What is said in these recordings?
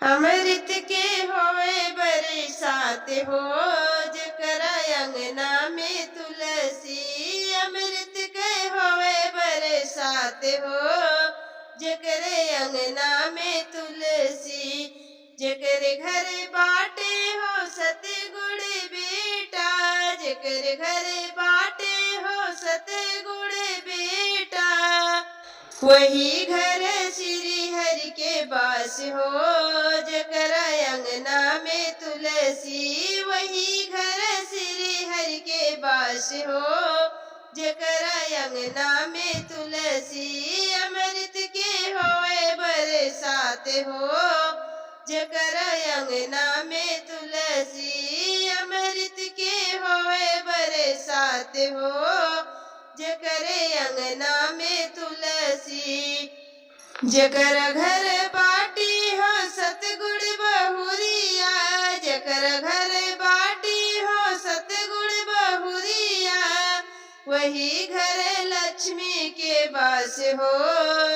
अमृत के होए बरसात हो, जकरा अंगना में तुलसी। अमृत के होए बरसात हो, जकरे अंगना में तुलसी। जकरे घर बाटे हो सतगुण बेटा, जकरे घर बाटे हो सतगुण बेटा, वही घर श्री हरि के बास हो। जकरा अंगना में तुलसी, वही घर श्री हरि के बास हो। जकरा अंगना में तुलसी, अमृत के होए बरसात हो। जकरा अंगना में तुलसी, अमृत के होए बरसात हो। जकरे अंगना में तुलसी। जकर घर बाटी हो सतगुण बहुरिया, जकर घर बाटी हो सतगुण बहुरिया, वही घर लक्ष्मी के वास हो।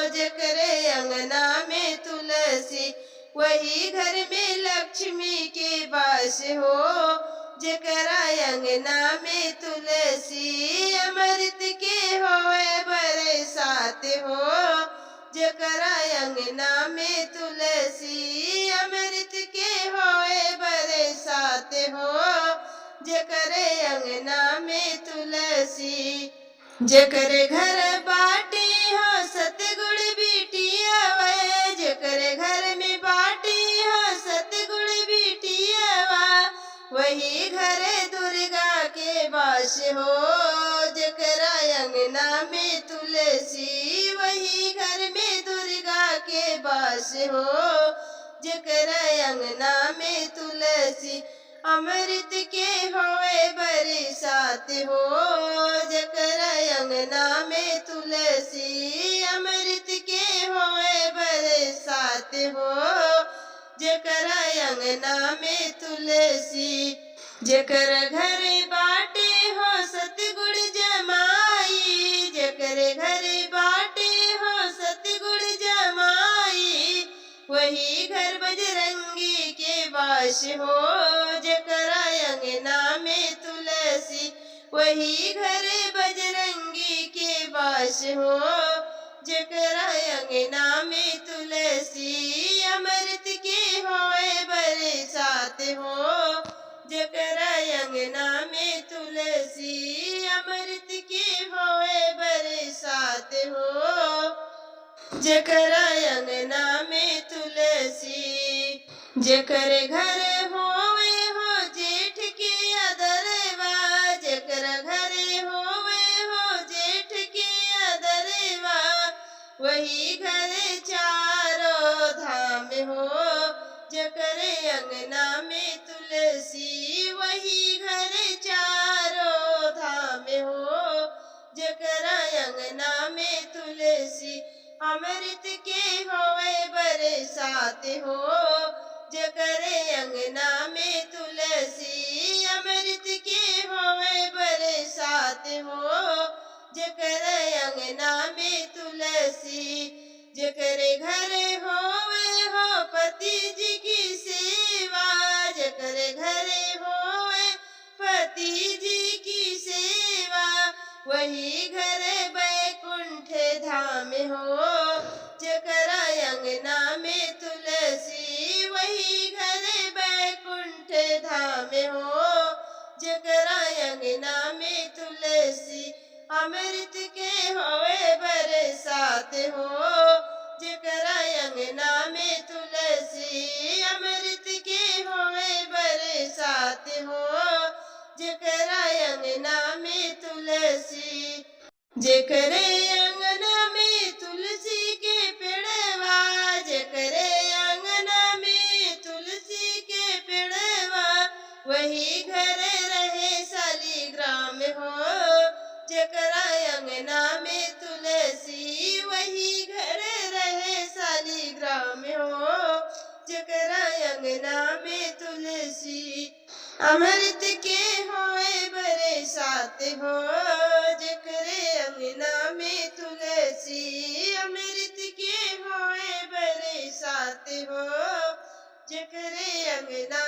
जकरे अंगना में तुलसी, वही घर में लक्ष्मी के वास हो। जकरा अंगना में तुलसी, अमृत के होए बरसात हो। जकरा अंगना में तुलसी, अमृत के होए बरसात हो। जकरे अंगना में तुलसी। जकरे घर बाटे हो सतगुण बिटिया, जकरे घर में बाटे हो सतगुण बिटिया, वही घर दुर्गा के वास हो। जकरा अंगना में तुलसी, वही घर में दुर्गा के वास हो। जकरा अंगना में तुलसी, अमृत के होए बरसात हो। जकरा अंगना में तुलसी, अमृत के होए बरसात हो। जकरा अंगना में तुलसी। जकर घर बाटे हो सतगुण जमाई, जकर घर बाटे हो सतगुण जमाई, वही घर बजरंगी के वास हो। जकरा अंगना में तुलसी, वही घर बजरंगी के वास हो। जकरा अंगना में तुलसी, अमृत के होए बरसात हो। जकरा अंगना में तुलसी, अमृत के होए बरसात हो। जकरा अंगना में तुलसी। जकर घर होवे हो जेठ के अदरवा, जकर घर होवे हो जेठ के अदरवा, वही घर चारों धाम हो। जकरे अंगना में तुलसी, वही घर चारों धाम हो। जकरा अंगना में तुलसी, अमृत के होए बरसात हो। जकरे अंगना में तुलसी, अमृत के होए बरसात हो। जकरे अंगना में तुलसी। जकरे घर होवे हो पति जी की सेवा, जकरे घर होवे पति जी की सेवा, वही घर बैकुंठ धाम हो। जकरा अंगना में तुलसी, वही घर बैकुंठ धाम हो। जकरा अंगना में तुलसी, अमृत के होए बरसात हो। जकरा अंगना में तुलसी, अमृत के होए बरसात हो। जकरा अंगना में तुलसी। जकरे अंगना में तुलसी के पेड़वा, जकरे अंगना में तुलसी के पेड़वा, वही घर रहे शालिग्राम हो। जकरा अंगना में तुलसी, वही घर रहे शालिग्राम हो। जकरा अंगना में तुलसी, अमृत के होए बरसात हो। जकरे अंगना में तुलसी, अमृत के होए बरसात हो। अंगना